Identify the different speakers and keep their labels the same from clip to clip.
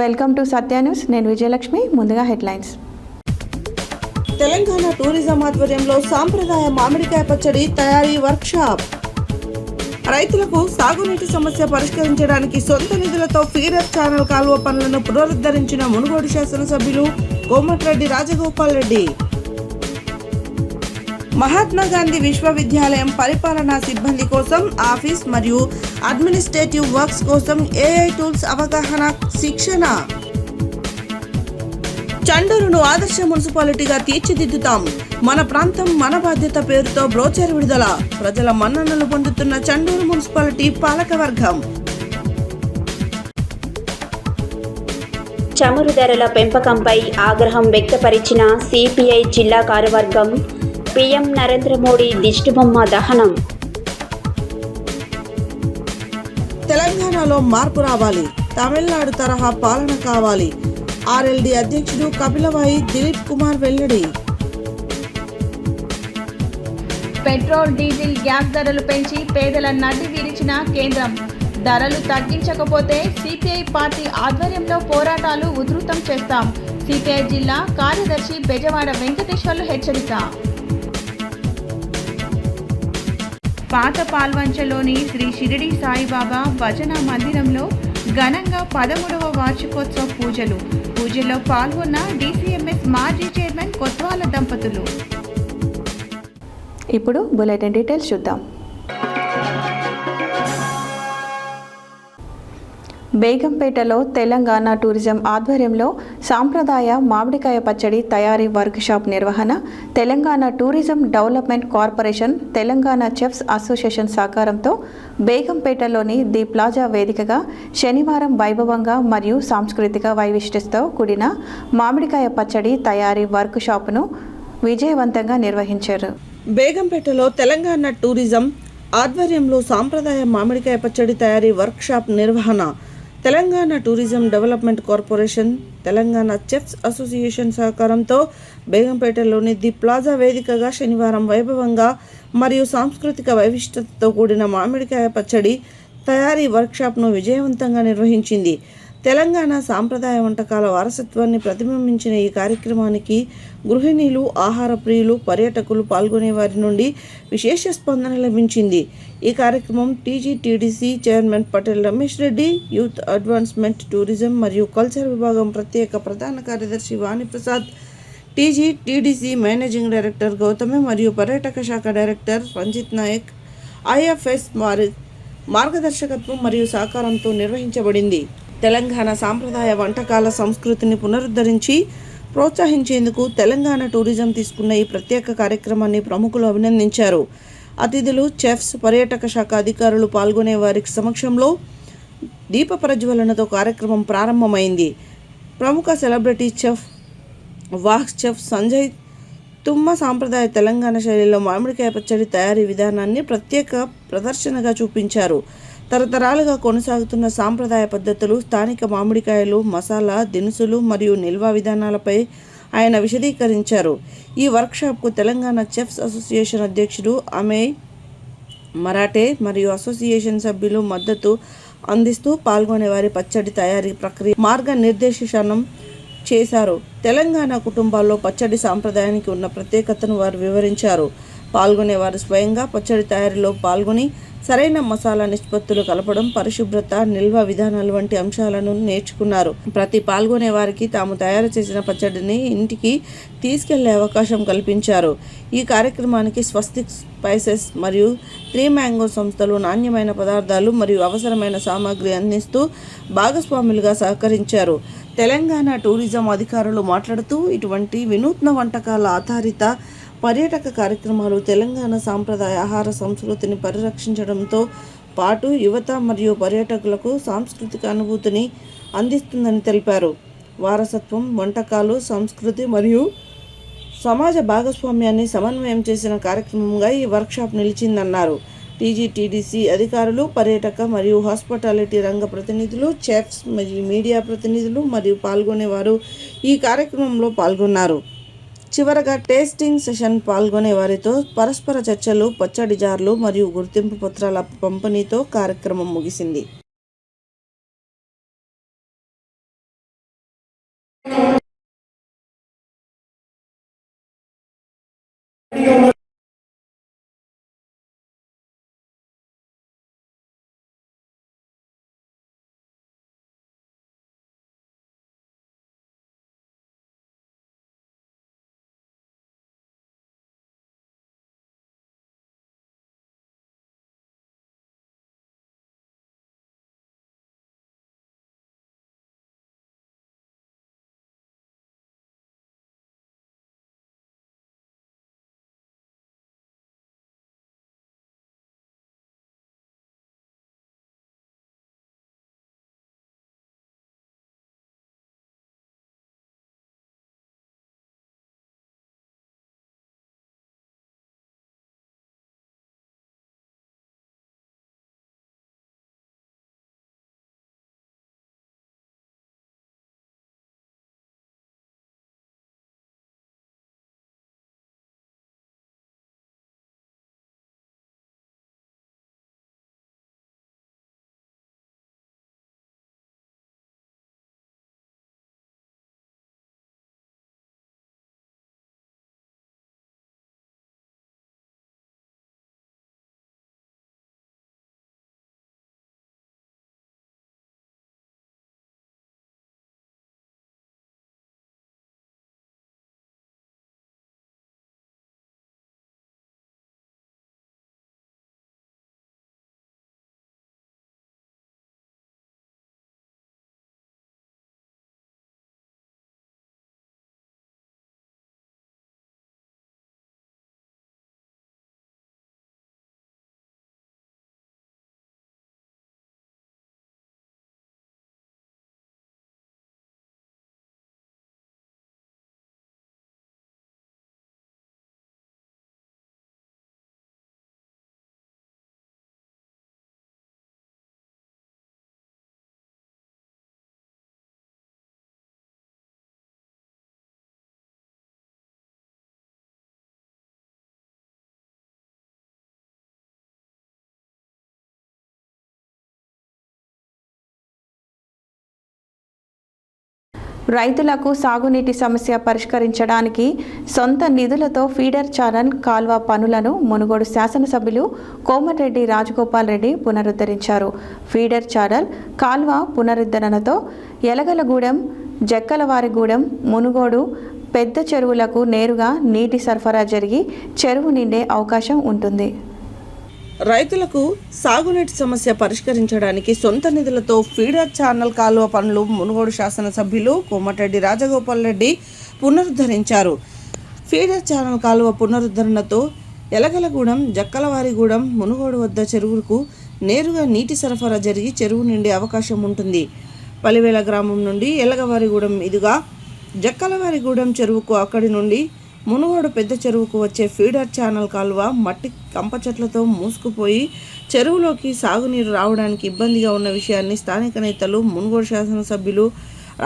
Speaker 1: Welcome to Satya news. నేను విజయలక్ష్మి. ముందుగా headlines.
Speaker 2: Telangana tourism ఆధ్వర్యంలో సాంప్రదాయ మామిడికాయ పచ్చడి తయారీ వర్క్షాప్. రైతులకు సాగునీటి సమస్య పరిష్కరించడానికి సొంత నిధులతో ఫీడర్ ఛానల్ కాలువ పనులను పునరుద్ధరించిన మునుగోడు శాసనసభ్యులు కోమటిరెడ్డి రాజగోపాల్ రెడ్డి. మహాత్మా గాంధీ విశ్వవిద్యాలయం పరిపాలనా సిబ్బంది కోసం ఆఫీస్ మరియు అడ్మినిస్ట్రేటివ్ వర్క్స్ కోసం ఏఐ టూల్స్ అవగాహన శిక్షణ. చండూరును ఆదర్శ మున్సిపాలిటీగా తీర్చిదిద్దుతాం, మన ప్రాంతం మన బాధ్యత పేరుతో బ్రోచర్ విడుదల. ప్రజల మన్ననలు పొందుతున్న చండూరు మున్సిపాలిటీ పాలకవర్గం.
Speaker 3: చమురు ధరల పెంపకంపై ఆగ్రహం వ్యక్తపరిచిన సిపిఐ జిల్లా కార్యవర్గం. పీఎం నరేంద్ర మోడీ దిష్టిబొమ్మ దహనం.
Speaker 2: తెలంగాణలో మార్పు రావాలి, తమిళనాడు తరహా పాలన కావాలి. ఆర్ఎల్డి అధ్యక్షుడు కపిలవాయి దిలీప్ కుమార్ వెల్లడి.
Speaker 4: పెట్రోల్, డీజిల్, గ్యాస్ ధరలు పెంచి పేదల నడ్డి విరిచిన కేంద్రం. ధరలు తగ్గించకపోతే సిపిఐ పార్టీ ఆధ్వర్యంలో పోరాటాలు ఉధృతం చేస్తాం. సిపిఐ జిల్లా కార్యదర్శి బెజవాడ వెంకటేశ్వర్లు హెచ్చరిక. పాత పాల్వంచలోని శ్రీ షిరిడి సాయిబాబా భజన మందిరంలో ఘనంగా 13వ వార్షికోత్సవ పూజల్లో పాల్గొన్న డీసీఎంఎస్ మాజీ చైర్మన్ కొత్వాల దంపతులు.
Speaker 1: ఇప్పుడు బులెటిన్ డీటెయిల్స్ చూద్దాం. బేగంపేటలో తెలంగాణ టూరిజం ఆధ్వర్యంలో సాంప్రదాయ మామిడికాయ పచ్చడి తయారీ వర్క్షాప్ నిర్వహణ. Telangana tourism development corporation, Telangana chefs association సహకారంతో బేగంపేటలోని ది ప్లాజా వేదికగా శనివారం వైభవంగా మరియు సాంస్కృతిక వైవిధ్యతతో కూడిన మామిడికాయ పచ్చడి తయారీ వర్క్షాప్ను విజయవంతంగా నిర్వహించారు.
Speaker 2: బేగంపేటలో తెలంగాణ టూరిజం ఆధ్వర్యంలో సాంప్రదాయ మామిడికాయ పచ్చడి తయారీ వర్క్షాప్ నిర్వహణ. Telangana tourism development corporation, Telangana chefs association సహకారంతో బేగంపేటలోని ది ప్లాజా వేదికగా శనివారం వైభవంగా మరియు సాంస్కృతిక వైవిధ్యతతో కూడిన మామిడికాయ పచ్చడి తయారీ వర్క్షాప్ను విజయవంతంగా నిర్వహించింది. తెలంగాణ సాంప్రదాయ వంటకాల వారసత్వాన్ని ప్రతిబింబించిన ఈ కార్యక్రమానికి గృహిణీలు, ఆహార ప్రియులు, పర్యాటకులు పాల్గొనే వారి నుండి విశేష స్పందన లభించింది. ఈ కార్యక్రమం టీజీటీడీసీ chairman Patel Ramesh Reddy, youth advancement, tourism మరియు కల్చర్ విభాగం ప్రత్యేక ప్రధాన కార్యదర్శి వాణిప్రసాద్, టీజీటీడీసీ మేనేజింగ్ డైరెక్టర్ గౌతమి మరియు పర్యాటక శాఖ డైరెక్టర్ రంజిత్ నాయక్, ఐఎఫ్ఎస్ మార్గదర్శకత్వం మరియు సహకారంతో నిర్వహించబడింది. తెలంగాణ సాంప్రదాయ వంటకాల సంస్కృతిని పునరుద్ధరించి ప్రోత్సహించేందుకు తెలంగాణ టూరిజం తీసుకున్న ఈ ప్రత్యేక కార్యక్రమాన్ని ప్రముఖులు అభినందించారు. అతిథులు, చెఫ్స్, పర్యాటక శాఖ అధికారులు పాల్గొనే వారి సమక్షంలో దీప ప్రజ్వలనతో కార్యక్రమం ప్రారంభమైంది. ప్రముఖ సెలబ్రిటీ చెఫ్ వాహ్ చెఫ్ సంజయ్ తుమ్మ సాంప్రదాయ తెలంగాణ శైలిలో మామిడికాయ పచ్చడి తయారీ విధానాన్ని ప్రత్యేక ప్రదర్శనగా చూపించారు. తరతరాలుగా కొనసాగుతున్న సాంప్రదాయ పద్ధతులు, స్థానిక మామిడికాయలు, మసాలా దినుసులు మరియు నిల్వ విధానాలపై ఆయన విశదీకరించారు. ఈ వర్క్షాప్కు తెలంగాణ చెఫ్స్ అసోసియేషన్ అధ్యక్షుడు అమేయ్ మరాఠే మరియు అసోసియేషన్ సభ్యులు మద్దతు అందిస్తూ పాల్గొనే వారి పచ్చడి తయారీ ప్రక్రియ మార్గనిర్దేశనం చేశారు. తెలంగాణ కుటుంబాల్లో పచ్చడి సాంప్రదాయానికి ఉన్న ప్రత్యేకతను వారు వివరించారు. పాల్గొనేవారు స్వయంగా పచ్చడి తయారీలో పాల్గొని సరైన మసాలా నిష్పత్తులు కలపడం, పరిశుభ్రత, నిల్వ విధానాలు వంటి అంశాలను నేర్చుకున్నారు. ప్రతి పాల్గొనే వారికి తాము తయారు చేసిన పచ్చడిని ఇంటికి తీసుకెళ్లే అవకాశం కల్పించారు. ఈ కార్యక్రమానికి స్వస్తిక్ స్పైసెస్ మరియు 3 మ్యాంగో సంస్థలు నాణ్యమైన పదార్థాలు మరియు అవసరమైన సామాగ్రి అందిస్తూ భాగస్వాములుగా సహకరించారు. తెలంగాణ టూరిజం అధికారులు మాట్లాడుతూ, ఇటువంటి వినూత్న వంటకాల ఆధారిత పర్యాటక కార్యక్రమాలు తెలంగాణ సాంప్రదాయ ఆహార సంస్కృతిని పరిరక్షించడంతో పాటు యువత మరియు పర్యాటకులకు సాంస్కృతిక అనుభూతిని అందిస్తుందని తెలిపారు. వారసత్వం, వంటకాలు, సంస్కృతి మరియు సమాజ భాగస్వామ్యాన్ని సమన్వయం చేసిన కార్యక్రమంగా ఈ వర్క్షాప్ నిలిచిందన్నారు. టీజీటీడీసీ అధికారులు, పర్యాటక మరియు హాస్పిటాలిటీ రంగ ప్రతినిధులు, చెఫ్స్ మరియు మీడియా ప్రతినిధులు మరియు పాల్గొనేవారు ఈ కార్యక్రమంలో పాల్గొన్నారు. చివరగా టేస్టింగ్ సెషన్ పాల్గొనే వారితో పరస్పర చర్చలు, పచ్చడి జార్లు మరియు గుర్తింపు పత్రాల పంపిణీతో కార్యక్రమం ముగిసింది.
Speaker 1: రైతులకు సాగునీటి సమస్య పరిష్కరించడానికి సొంత నిధులతో ఫీడర్ ఛానల్ కాల్వ పనులను మునుగోడు శాసనసభ్యులు కోమటిరెడ్డి రాజగోపాల్ రెడ్డి పునరుద్ధరించారు. ఫీడర్ ఛానల్ కాల్వ పునరుద్ధరణతో యలగలగూడెం, జక్కలవారిగూడెం, మునుగోడు పెద్ద చెరువులకు నేరుగా నీటి సరఫరా జరిగి చెరువు నిండే అవకాశం ఉంటుంది.
Speaker 2: రైతులకు సాగునీటి సమస్య పరిష్కరించడానికి సొంత నిధులతో ఫీడర్ ఛానల్ కాలువ పనులు మునుగోడు శాసనసభ్యులు కోమటిరెడ్డి రాజగోపాల్ రెడ్డి పునరుద్ధరించారు. ఫీడర్ ఛానల్ కాలువ పునరుద్ధరణతో యలగలగూడెం, జక్కలవారిగూడెం, మునుగోడు వద్ద చెరువులకు నేరుగా నీటి సరఫరా జరిగి చెరువు నిండే అవకాశం ఉంటుంది. పలివేల గ్రామం నుండి యలగవారిగూడెం మీదుగా జక్కలవారిగూడెం చెరువుకు, అక్కడి నుండి మునుగోడు పెద్ద చెరువుకు వచ్చే ఫీడర్ ఛానల్ కాలువ మట్టి కంప చెట్లతో మూసుకుపోయి చెరువులోకి సాగునీరు రావడానికి ఇబ్బందిగా ఉన్న విషయాన్ని స్థానిక నేతలు మునుగోడు శాసనసభ్యులు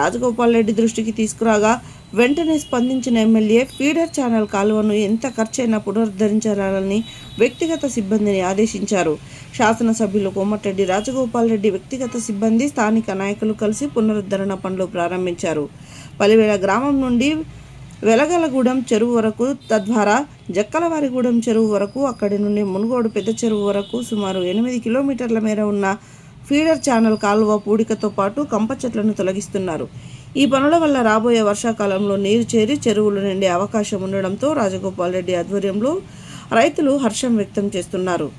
Speaker 2: రాజగోపాల్ రెడ్డి దృష్టికి తీసుకురాగా వెంటనే స్పందించిన ఎమ్మెల్యే ఫీడర్ ఛానల్ కాలువను ఎంత ఖర్చైనా పునరుద్ధరించాలని వ్యక్తిగత సిబ్బందిని ఆదేశించారు. శాసనసభ్యులు కోమటిరెడ్డి రాజగోపాల్ రెడ్డి వ్యక్తిగత సిబ్బంది, స్థానిక నాయకులు కలిసి పునరుద్ధరణ పనులు ప్రారంభించారు. పలివేల గ్రామం నుండి వెలగలగూడెం చెరువు వరకు, తద్వారా జక్కలవారిగూడెం చెరువు వరకు, అక్కడి నుండి మునుగోడు పెద్ద చెరువు వరకు సుమారు 8 కిలోమీటర్ల మేర ఉన్న ఫీడర్ ఛానల్ కాలువ పూడికతో పాటు కంప చెట్లను తొలగిస్తున్నారు. ఈ పనుల వల్ల రాబోయే వర్షాకాలంలో నీరు చేరి చెరువులు నిండే అవకాశం ఉండడంతో రాజగోపాల్ రెడ్డి ఆధ్వర్యంలో రైతులు హర్షం వ్యక్తం చేస్తున్నారు.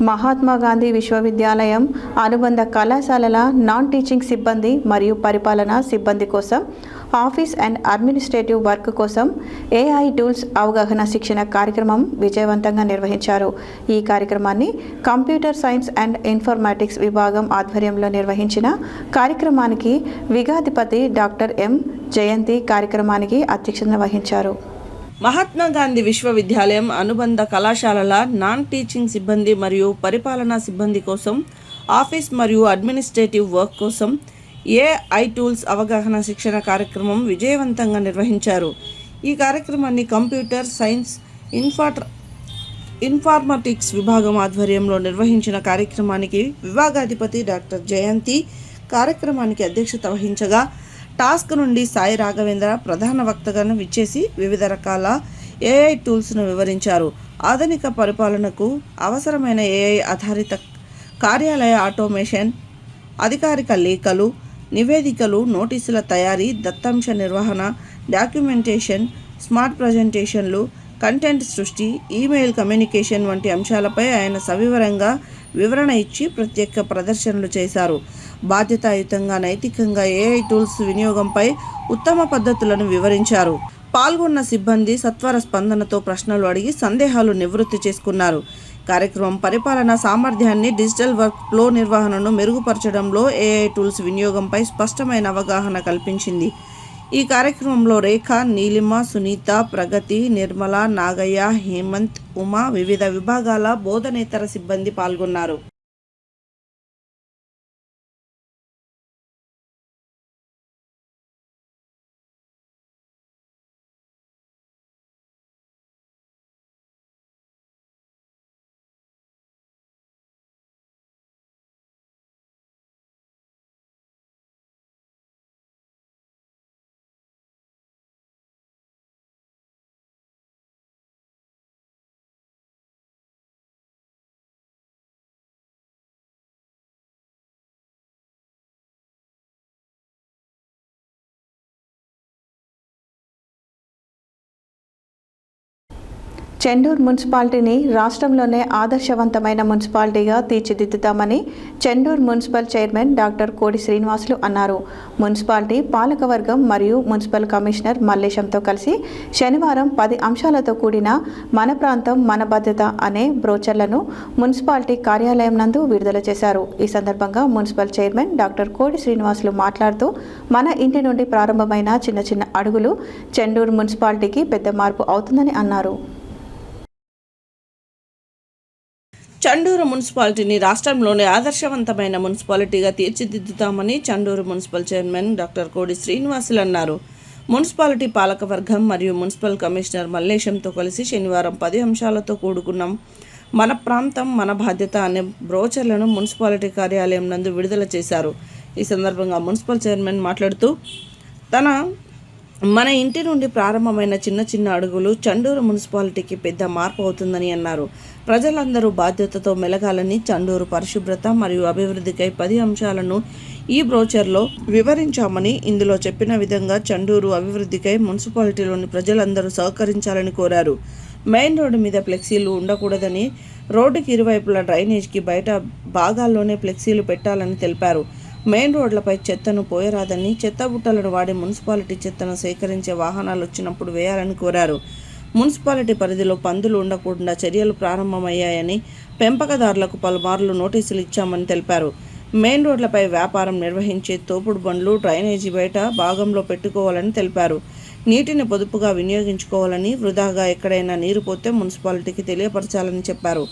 Speaker 1: మహాత్మా గాంధీ విశ్వవిద్యాలయం అనుబంధ కళాశాలల నాన్ టీచింగ్ సిబ్బంది మరియు పరిపాలనా సిబ్బంది కోసం ఆఫీస్ అండ్ అడ్మినిస్ట్రేటివ్ వర్క్ కోసం AI టూల్స్ అవగాహన శిక్షణ కార్యక్రమం విజయవంతంగా నిర్వహించారు. ఈ కార్యక్రమాన్ని కంప్యూటర్ సైన్స్ అండ్ ఇన్ఫర్మాటిక్స్ విభాగం ఆధ్వర్యంలో నిర్వహించిన కార్యక్రమానికి విగాధిపతి డాక్టర్ M. జయంతి కార్యక్రమానికి అధ్యక్షత వహించారు.
Speaker 2: మహాత్మా గాంధీ విశ్వవిద్యాలయం అనుబంధ కళాశాలల నాన్ టీచింగ్ సిబ్బంది మరియు పరిపాలనా సిబ్బంది కోసం ఆఫీస్ మరియు అడ్మినిస్ట్రేటివ్ వర్క్ కోసం AI టూల్స్ అవగాహన శిక్షణ కార్యక్రమం విజయవంతంగా నిర్వహించారు. ఈ కార్యక్రమాన్ని కంప్యూటర్ సైన్స్ ఇన్ఫర్మాటిక్స్ విభాగం ఆధ్వర్యంలో నిర్వహించిన కార్యక్రమానికి విభాగాధిపతి డాక్టర్ జయంతి కార్యక్రమానికి అధ్యక్షత వహించగా టాస్క్ నుండి సాయి రాఘవేంద్ర ప్రధాన వక్తగా విచ్చేసి వివిధ రకాల AI టూల్స్ను వివరించారు. ఆధునిక పరిపాలనకు అవసరమైన AI ఆధారిత కార్యాలయ ఆటోమేషన్, అధికారిక లేఖలు, నివేదికలు, నోటీసుల తయారీ, దత్తాంశ నిర్వహణ, డాక్యుమెంటేషన్, స్మార్ట్ ప్రజెంటేషన్లు, కంటెంట్ సృష్టి, ఈమెయిల్ కమ్యూనికేషన్ వంటి అంశాలపై ఆయన సవివరంగా వివరణ ఇచ్చి ప్రత్యేక ప్రదర్శనలు చేశారు. బాధ్యతాయుతంగా, నైతికంగా ఏఐ టూల్స్ వినియోగంపై ఉత్తమ పద్ధతులను వివరించారు. పాల్గొన్న సిబ్బంది సత్వర స్పందనతో ప్రశ్నలు అడిగి సందేహాలు నివృత్తి చేసుకున్నారు. కార్యక్రమం పరిపాలనా సామర్థ్యాన్ని, డిజిటల్ వర్క్ ఫ్లో నిర్వహణను మెరుగుపరచడంలో ఏఐ టూల్స్ వినియోగంపై స్పష్టమైన అవగాహన కల్పించింది. ఈ కార్యక్రమంలో రేఖ, నీలిమ, సునీత, ప్రగతి, నిర్మల, నాగయ్య, హేమంత్, ఉమా, వివిధ విభాగాల బోధనేతర సిబ్బంది పాల్గొన్నారు.
Speaker 1: చెండూరు మున్సిపాలిటీని రాష్ట్రంలోనే ఆదర్శవంతమైన మున్సిపాలిటీగా తీర్చిదిద్దుతామని చెండూరు మున్సిపల్ చైర్మన్ డాక్టర్ కోడి శ్రీనివాసులు అన్నారు. మున్సిపాలిటీ పాలకవర్గం మరియు మున్సిపల్ కమిషనర్ మల్లేశంతో కలిసి శనివారం 10 అంశాలతో కూడిన మన ప్రాంతం మన బాధ్యత అనే బ్రోచర్లను మున్సిపాలిటీ కార్యాలయం నందు విడుదల చేశారు. ఈ సందర్భంగా మున్సిపల్ చైర్మన్ డాక్టర్ కోడి శ్రీనివాసులు మాట్లాడుతూ మన ఇంటి నుండి ప్రారంభమైన చిన్న చిన్న అడుగులు చెండూరు మున్సిపాలిటీకి పెద్ద మార్పు అవుతుందని అన్నారు.
Speaker 2: చండూరు మున్సిపాలిటీని రాష్ట్రంలోనే ఆదర్శవంతమైన మున్సిపాలిటీగా తీర్చిదిద్దుతామని చండూరు మున్సిపల్ చైర్మన్ డాక్టర్ కోడి శ్రీనివాసులు అన్నారు. మున్సిపాలిటీ పాలకవర్గం మరియు మున్సిపల్ కమిషనర్ మల్లేశంతో కలిసి శనివారం 10 అంశాలతో కూడుకున్న మన ప్రాంతం మన బాధ్యత అనే బ్రోచర్లను మున్సిపాలిటీ కార్యాలయం నందు విడుదల చేశారు. ఈ సందర్భంగా మున్సిపల్ చైర్మన్ మాట్లాడుతూ మన ఇంటి నుండి ప్రారంభమైన చిన్న చిన్న అడుగులు చండూరు మున్సిపాలిటీకి పెద్ద మార్పు అవుతుందని అన్నారు. ప్రజలందరూ బాధ్యతతో మెలగాలని, చండూరు పరిశుభ్రత మరియు అభివృద్ధికై 10 అంశాలను ఈ బ్రోచర్లో వివరించామని, ఇందులో చెప్పిన విధంగా చండూరు అభివృద్ధికై మున్సిపాలిటీలోని ప్రజలందరూ సహకరించాలని కోరారు. మెయిన్ రోడ్డు మీద ఫ్లెక్సీలు ఉండకూడదని, రోడ్డుకి ఇరువైపులా డ్రైనేజ్కి బయట భాగాల్లోనే ఫ్లెక్సీలు పెట్టాలని తెలిపారు. మెయిన్ రోడ్లపై చెత్తను పోయరాదని, చెత్త బుట్టలను వాడి మున్సిపాలిటీ చెత్తను సేకరించే వాహనాలు వచ్చినప్పుడు వేయాలని కోరారు. మున్సిపాలిటీ పరిధిలో పందులు ఉండకుండా చర్యలు ప్రారంభమయ్యాయని, పెంపకదారులకు పలుమార్లు నోటీసులు ఇచ్చామని తెలిపారు. మెయిన్ రోడ్లపై వ్యాపారం నిర్వహించే తోపుడు బండ్లు డ్రైనేజీ బయట భాగంలో పెట్టుకోవాలని తెలిపారు. నీటిని పొదుపుగా వినియోగించుకోవాలని, వృధాగా ఎక్కడైనా నీరు పోతే మున్సిపాలిటీకి తెలియపరచాలని చెప్పారు.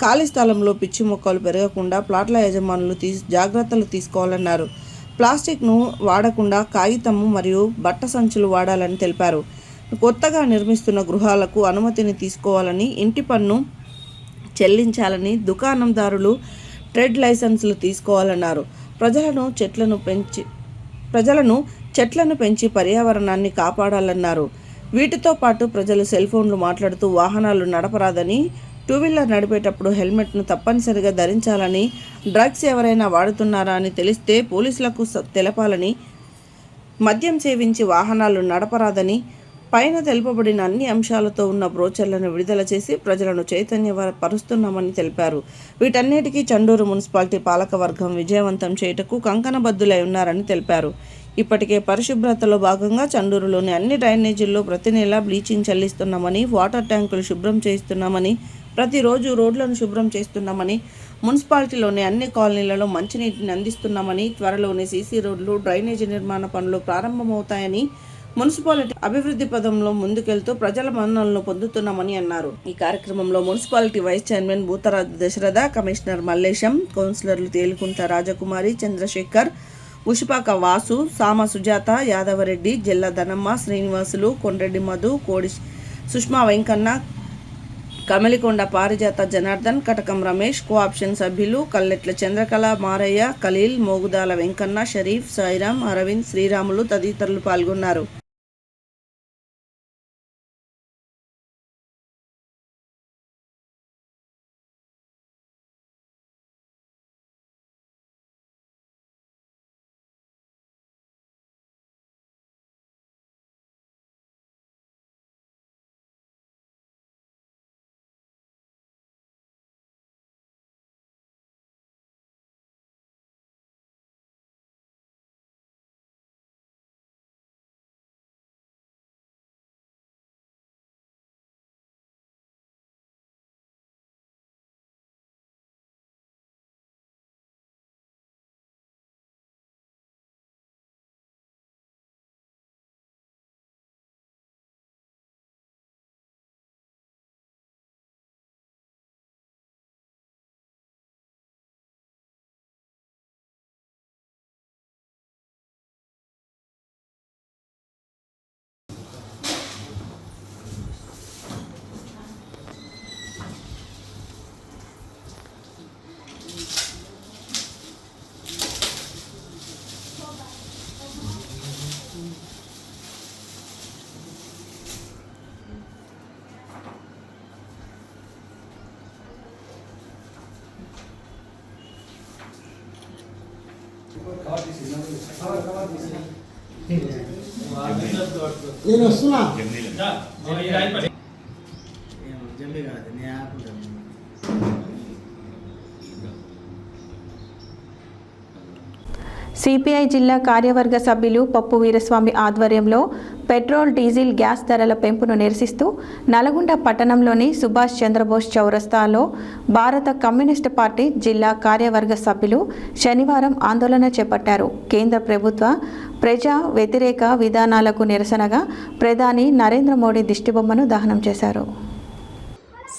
Speaker 2: ఖాళీ స్థలంలో పిచ్చి మొక్కలు పెరగకుండా ప్లాట్ల యజమానులు జాగ్రత్తలు తీసుకోవాలన్నారు. ప్లాస్టిక్ను వాడకుండా కాగితము మరియు బట్ట సంచులు వాడాలని తెలిపారు. కొత్తగా నిర్మిస్తున్న గృహాలకు అనుమతిని తీసుకోవాలని, ఇంటి పన్ను చెల్లించాలని, దుకాణందారులు ట్రేడ్ లైసెన్సులు తీసుకోవాలన్నారు. ప్రజలను చెట్లను పెంచి పర్యావరణాన్ని కాపాడాలన్నారు. వీటితో పాటు ప్రజలు సెల్ ఫోన్లు మాట్లాడుతూ వాహనాలు నడపరాదని, 2 వీలర్ నడిపేటప్పుడు హెల్మెట్ను తప్పనిసరిగా ధరించాలని, డ్రగ్స్ ఎవరైనా వాడుతున్నారా అని తెలిస్తే పోలీసులకు తెలపాలని, మద్యం సేవించి వాహనాలు నడపరాదని, పైన తెలుపబడిన అన్ని అంశాలతో ఉన్న బ్రోచర్లను విడుదల చేసి ప్రజలను చైతన్యపరుస్తున్నామని తెలిపారు. వీటన్నిటికీ చండూరు మున్సిపాలిటీ పాలకవర్గం విజయవంతం చేయుటకు కంకణబద్దులై ఉన్నారని తెలిపారు. ఇప్పటికే పరిశుభ్రతలో భాగంగా చండూరులోని అన్ని డ్రైనేజీల్లో ప్రతి నెల బ్లీచింగ్ చెల్లిస్తున్నామని, వాటర్ ట్యాంకులు శుభ్రం చేయిస్తున్నామని, ప్రతిరోజు రోడ్లను శుభ్రం చేస్తున్నామని, మున్సిపాలిటీలోని అన్ని కాలనీలలో మంచినీటిని అందిస్తున్నామని, త్వరలోనే సీసీ రోడ్లు, డ్రైనేజీ నిర్మాణ పనులు ప్రారంభమవుతాయని, మున్సిపాలిటీ అభివృద్ధి పదంలో ముందుకెళ్తూ ప్రజల మన్ననలను పొందుతున్నామని అన్నారు. ఈ కార్యక్రమంలో municipality vice chairman Bhootharaju Dasaratha, commissioner Mallesham, కౌన్సిలర్లు తేలుకుంట రాజకుమారి, చంద్రశేఖర్, ఉషిపాక వాసు, సామ సుజాత, యాదవరెడ్డి, జెల్ల ధనమ్మ, శ్రీనివాసులు, కొండ్రెడ్డి మధు, కోడి సుష్మా వెంకన్న, కమలికొండ పారిజాత జనార్దన్, కటకం రమేష్, కోఆప్షన్ సభ్యులు కల్లెట్ల చంద్రకళ, మారయ్య, ఖలీల్, మోగుదాల వెంకన్న, షరీఫ్, సాయిరాం, అరవింద్, శ్రీరాములు తదితరులు పాల్గొన్నారు.
Speaker 5: నేను వస్తున్నా.
Speaker 6: జల్దీ కాదు నీ యాప్
Speaker 1: సిపిఐ జిల్లా కార్యవర్గ సభ్యులు పప్పు వీరస్వామి ఆధ్వర్యంలో పెట్రోల్ డీజిల్ గ్యాస్ ధరల పెంపును నిరసిస్తూ నల్గొండ పట్టణంలోని సుభాష్ చంద్రబోస్ చౌరస్తాలో భారత కమ్యూనిస్టు పార్టీ జిల్లా కార్యవర్గ సభ్యులు శనివారం ఆందోళన చేపట్టారు. కేంద్ర ప్రభుత్వ ప్రజా వ్యతిరేక విధానాలకు నిరసనగా ప్రధాని నరేంద్ర మోడీ దిష్టిబొమ్మను దహనం చేశారు.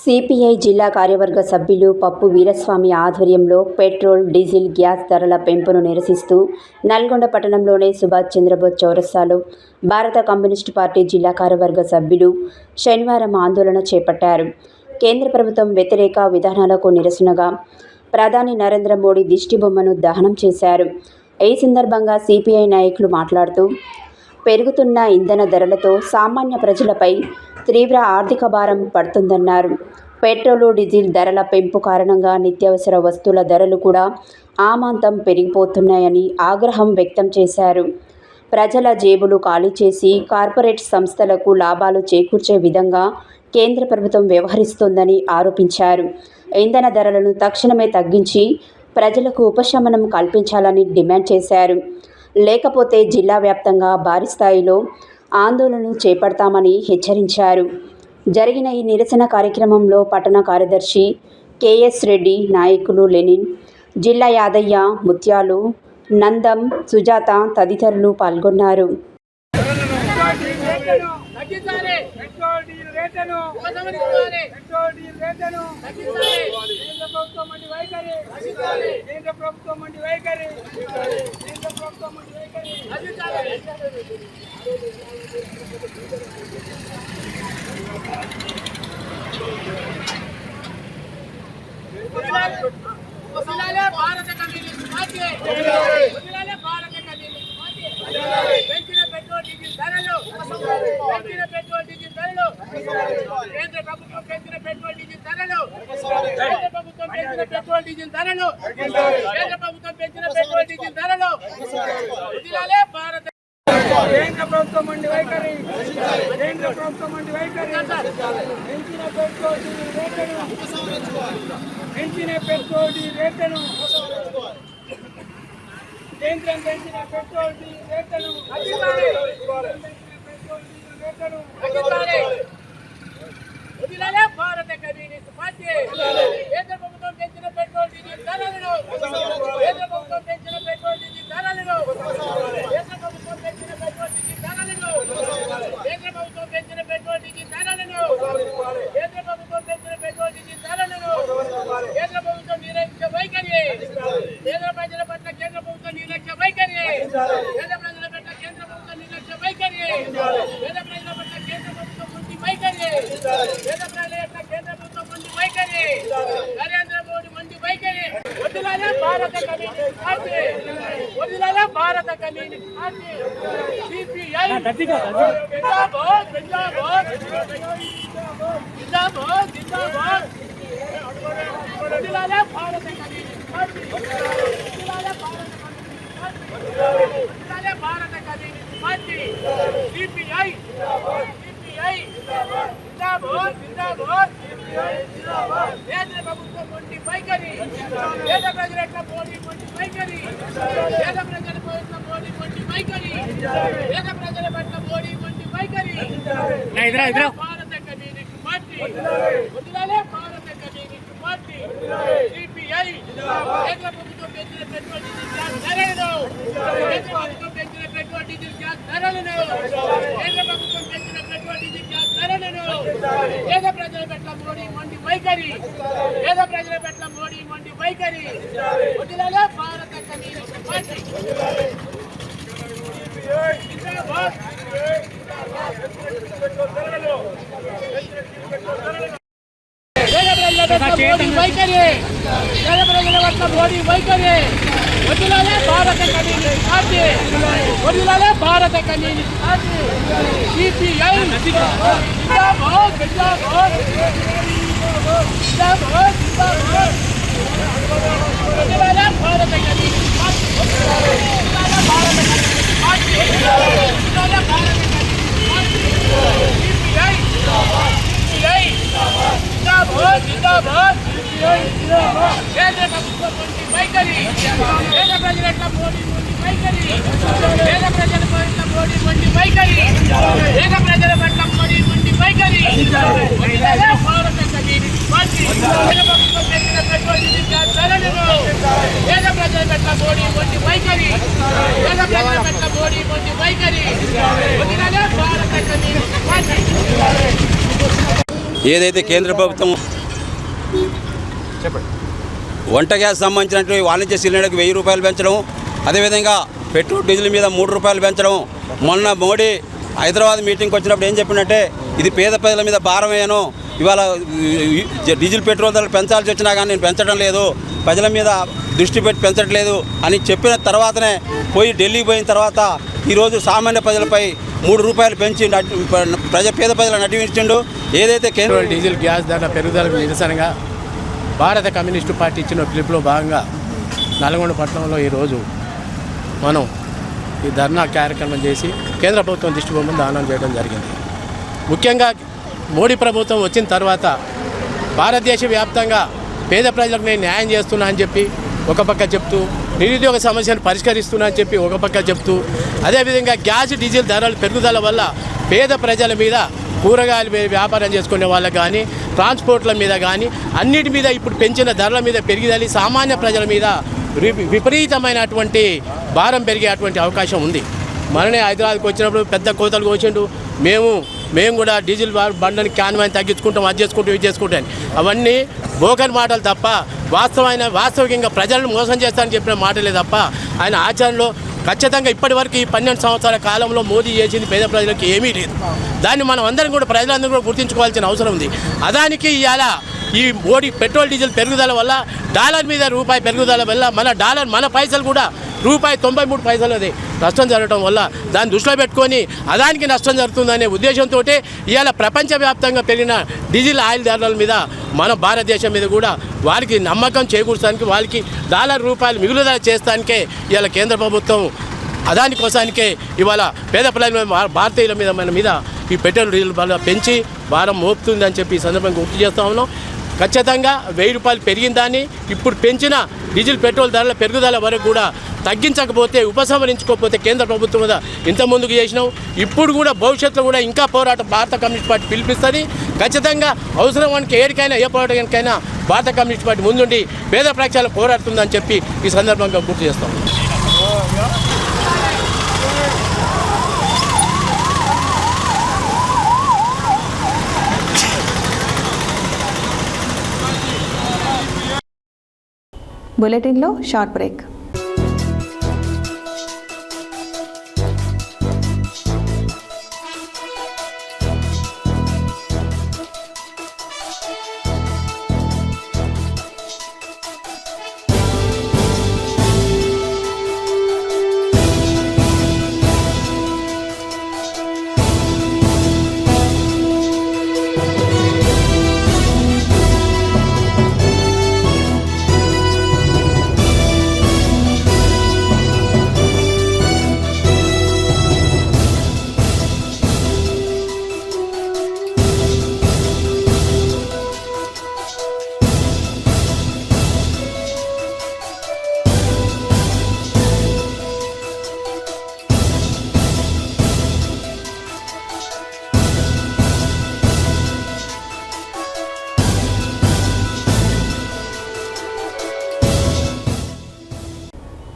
Speaker 3: సిపిఐ జిల్లా కార్యవర్గ సభ్యులు పప్పు వీరస్వామి ఆధ్వర్యంలో పెట్రోల్ డీజిల్ గ్యాస్ ధరల పెంపును నిరసిస్తూ నల్గొండ పట్టణంలోని సుభాష్ చంద్రబోస్ చౌరస్తాలో భారత కమ్యూనిస్టు పార్టీ జిల్లా కార్యవర్గ సభ్యులు శనివారం ఆందోళన చేపట్టారు. కేంద్ర ప్రభుత్వం వ్యతిరేక విధానాలకు నిరసనగా ప్రధాని నరేంద్ర మోడీ దిష్టిబొమ్మను దహనం చేశారు. ఈ సందర్భంగా సిపిఐ నాయకులు మాట్లాడుతూ పెరుగుతున్న ఇంధన ధరలతో సామాన్య ప్రజలపై తీవ్ర ఆర్థిక భారం పడుతుందన్నారు. పెట్రోలు డీజిల్ ధరల పెంపు కారణంగా నిత్యావసర వస్తువుల ధరలు కూడా ఆమాంతం పెరిగిపోతున్నాయని ఆగ్రహం వ్యక్తం చేశారు. ప్రజల జేబులు ఖాళీ చేసి కార్పొరేట్ సంస్థలకు లాభాలు చేకూర్చే విధంగా కేంద్ర ప్రభుత్వం వ్యవహరిస్తోందని ఆరోపించారు. ఇంధన ధరలను తక్షణమే తగ్గించి ప్రజలకు ఉపశమనం కల్పించాలని డిమాండ్ చేశారు. లేకపోతే జిల్లా వ్యాప్తంగా భారీ స్థాయిలో ఆందోళనలు చేపడతామని హెచ్చరించారు. జరిగిన ఈ నిరసన కార్యక్రమంలో పట్టణ కార్యదర్శి కెఎస్ రెడ్డి, నాయకులు లెనిన్, జిల్లా యాదయ్య, ముత్యాలు, నందం, సుజాత తదితరులు పాల్గొన్నారు.
Speaker 7: భారత కమ్యూనిస్ట్ పార్టీ భారత కమ్యూనిస్ట్ పార్టీ పెంచిన పెట్రోల్ డీజిల్ ధరలు కేంద్ర ప్రభుత్వం పెంచిన పెట్రోల్ డీజిల్ ధరలు కేంద్ర ప్రభుత్వం పెంచిన పెట్రోల్ డీజిల్ ధరలు కేంద్ర ప్రభుత్వం పెంచిన పెట్రోల్ డీజిల్ ధరలు వదిలాలే భారత కేంద్ర ప్రభుత్వం మండి వైఖరి కేంద్ర ప్రభుత్వం మండి వైఖరి పెంచిన పెట్రోల్ డీజిల్ రేట్లను పెంచిన పెట్రోల్ డీజిల్ రేట్లను కేంద్రం పెంచిన పెట్రోల్ డీజిల్ రేట్లను వదిలాలే భారత కమ్యూనిస్ట్ పార్టీ కేంద్ర ప్రభుత్వం పెంచిన పెట్రోల్ డీజిల్ ధరలను కేంద్ర ప్రభుత్వం పెంచిన పెట్రోల్ డీజిల్ ధరలను కేంద్ర ప్రభుత్వం పెంచిన పెట్రోల్ డీజిల్ ధరలను కేంద్ర ప్రభుత్వం పెంచిన పెట్రోల్ డీజిల్ ధరలను కేంద్ర ప్రభుత్వం పెంచిన పెట్రోల్ డీజిల్ ధరలను కేంద్ర ప్రభుత్వం నిర్లక్ష్య వైఖరి పేద ప్రజల పట్ల కేంద్ర ప్రభుత్వం నిర్లక్ష్య వైఖరి పేద ప్రజల పట్ల కేంద్ర ప్రభుత్వం నిర్లక్ష్య వైఖరి పేద ప్రజల పట్ల కేంద్ర ప్రభుత్వం ముందు వైఖరి పేద ప్రజల యొక్క కేంద్ర ప్రభుత్వం ముందు వైఖరి నరేంద్ర మోడీ ముందు వైఖరి వదిలాలే భారత కమ్యూనిస్ట్ పార్టీ వదిలాలే భారత కమ్యూనిస్ట్ పార్టీ సిపిఐ జిందాబాద్ జిందాబాద్ జిందాబాద్ జిందాబాద్ వదిలాలే భారత కమ్యూనిస్ట్ పార్టీ వదిలాలే భారత కమ్యూనిస్ట్ పార్టీ సిపిఐ సిపిఐ జిందాబాద్ జిందాబాద్ కేంద్ర ప్రభుత్వం మొండి వైఖరి పేద ప్రజల మోడీ మొండి వైఖరి పేద ప్రజల పట్ల మోడీ మొండి వైఖరి పేద ప్రజల పట్ల మోడీ మొండి వైఖరి భారత కమ్యూనిస్ట్ పార్టీ వదిలాలే భారత కమ్యూనిస్ట్ పార్టీ సిపిఐ కేంద్ర ప్రభుత్వం పెంచిన పెట్రోల్ డీజిల్ గ్యాస్ ధరలను కేంద్ర ప్రభుత్వం పెంచిన పెట్రోల్ డీజిల్ గ్యాస్ ధరలను కేంద్ర ప్రభుత్వం పెంచిన పెట్రోల్ డీజిల్ గ్యాస్ ధరలను పేద ప్రజల పట్ల మోడీ మొండి వైఖరి పేద ప్రజల పట్ల మోడీ మొండి వైఖరి వదిలాలే భారత కమ్యూనిస్ట్ పార్టీ వైఖరి పేద ప్రజల పట్ల మోడీ వైఖరి వదిలాలే భారత కమ్యూనిస్ట్ పార్టీ వదిలాలే భారత కమ్యూనిస్ట్ పార్టీ సిపిఐ జిందాబాద్ జిందాబాద్ జిందాబాద్ జిందాబాద్ వదిలాలే భారత కమ్యూనిస్ట్ పార్టీ వదిలాలే భారత కమ్యూనిస్ట్ పార్టీ వదిలాలే భారత కమ్యూనిస్ట్ కేంద్ర ప్రభుత్వం మొండి వైఖరి, పేద ప్రజల మోడీ మొండి వైఖరి, పేద ప్రజల పట్ల మోడీ మొండి వైఖరి, పేద ప్రజల పట్ల మోడీ మొండి వైఖరి. భారత కమ్యూనిస్ట్ పార్టీ కేంద్ర ప్రభుత్వం పెంచిన పెట్రోల్ డీజిల్ గ్యాస్ ధరలను, పేద ప్రజల పట్ల మోడీ మొండి వైఖరి, పేద ప్రజల పట్ల మోడీ మొండి వైఖరి. భారత కమ్యూనిస్ట్ పార్టీ
Speaker 5: ఏదైతే కేంద్ర ప్రభుత్వం వంట గ్యాస్ సంబంధించినటువంటి వాణిజ్య సిలిండర్కి 1000 రూపాయలు పెంచడం, అదేవిధంగా పెట్రోల్ డీజిల్ మీద 3 రూపాయలు పెంచడం. మొన్న మోడీ హైదరాబాద్ మీటింగ్కి వచ్చినప్పుడు ఏం చెప్పినట్టే ఇది పేద ప్రజల మీద భారమేను, ఇవాళ డీజిల్ పెట్రోల్ ధరలు పెంచాల్సి వచ్చినా కానీ నేను పెంచడం లేదు, ప్రజల మీద దృష్టి పెట్టి పెంచట్లేదు అని చెప్పిన తర్వాతనే పోయి ఢిల్లీకి పోయిన తర్వాత ఈరోజు సామాన్య ప్రజలపై 3 రూపాయలు పెంచి పేద ప్రజలను నడిపించిండు. ఏదైతే
Speaker 8: పెట్రోల్ డీజిల్ గ్యాస్ ధర పెరుగుదలకు నిరసనగా భారత కమ్యూనిస్టు పార్టీ ఇచ్చిన పిలుపులో భాగంగా నల్గొండ పట్టణంలో ఈరోజు మనం ఈ ధర్నా కార్యక్రమం చేసి కేంద్ర ప్రభుత్వం దృష్టి బొమ్మను దానం చేయడం జరిగింది. ముఖ్యంగా మోడీ ప్రభుత్వం వచ్చిన తర్వాత భారతదేశ వ్యాప్తంగా పేద ప్రజలకు నేను న్యాయం చేస్తున్నా అని చెప్పి ఒక పక్క చెప్తూ, నిరుద్యోగ సమస్యను పరిష్కరిస్తున్నా అని చెప్పి ఒక పక్క చెప్తూ, అదేవిధంగా గ్యాస్ డీజిల్ ధరలు పెరుగుదల వల్ల పేద ప్రజల మీద, కూరగాయల మీద వ్యాపారం చేసుకునే వాళ్ళకి కానీ, ట్రాన్స్పోర్ట్ల మీద కానీ అన్నిటి మీద ఇప్పుడు పెంచిన ధరల మీద పెరిగిదలి సామాన్య ప్రజల మీద విపరీతమైనటువంటి భారం పెరిగేటువంటి అవకాశం ఉంది. మననే హైదరాబాద్కి వచ్చినప్పుడు పెద్ద కోతలు కోసిండు, మేము కూడా డీజిల్ బండని క్యాన్వాయిని తగ్గించుకుంటాం, అది చేసుకుంటాం, ఇది చేసుకుంటాం. అవన్నీ బోకన్ మాటలు తప్ప వాస్తవికంగా ప్రజలను మోసం చేస్తానని చెప్పిన మాటలే తప్ప ఆయన ఆచరణలో ఖచ్చితంగా ఇప్పటి వరకు ఈ 12 సంవత్సరాల కాలంలో మోదీ చేసింది పేద ప్రజలకు ఏమీ లేదు. దాన్ని మనం అందరం కూడా ప్రజలందరూ కూడా గుర్తించుకోవాల్సిన అవసరం ఉంది. అదానికి ఇవాళ ఈ మోడీ పెట్రోల్ డీజిల్ పెరుగుదల వల్ల డాలర్ మీద రూపాయి పెరుగుదల వల్ల మన పైసలు కూడా ₹1.93 నష్టం జరగడం వల్ల దాన్ని దృష్టిలో పెట్టుకొని అదానికి నష్టం జరుగుతుందనే ఉద్దేశంతో ఇవాళ ప్రపంచవ్యాప్తంగా పెరిగిన డీజిల్ ఆయిల్ ధరల మీద మన భారతదేశం మీద కూడా వారికి నమ్మకం చేకూర్చడానికి, వాళ్ళకి $1 మిగులుదల చేస్తానికే ఇవాళ కేంద్ర ప్రభుత్వం అదాని కోసానికే ఇవాళ పేద ప్రజల భారతీయుల మీద మన మీద ఈ పెట్రోల్ డీజిల్ పెంచి భారం మోపుతుందని చెప్పి ఈ సందర్భంగా గుర్తు చేస్తా ఉన్నాం. ఖచ్చితంగా ₹1000 పెరిగిన దాన్ని ఇప్పుడు పెంచిన డీజిల్ పెట్రోల్ ధరల పెరుగుదల వరకు కూడా తగ్గించకపోతే, ఉపసంహరించుకోకపోతే కేంద్ర ప్రభుత్వం మీద ఇంత ముందుకు చేసినాం, ఇప్పుడు కూడా భవిష్యత్తులో కూడా ఇంకా పోరాటం భారత కమ్యూనిస్ట్ పార్టీ పిలిపిస్తుంది. ఖచ్చితంగా అవసరానికి ఏడికైనా ఏ పోరాటానికైనా భారత కమ్యూనిస్ట్ పార్టీ ముందుండి పేద ప్రజల పోరాడుతుందని చెప్పి ఈ సందర్భంగా గుర్తు చేస్తాం.
Speaker 1: బులెటిన్లో short break.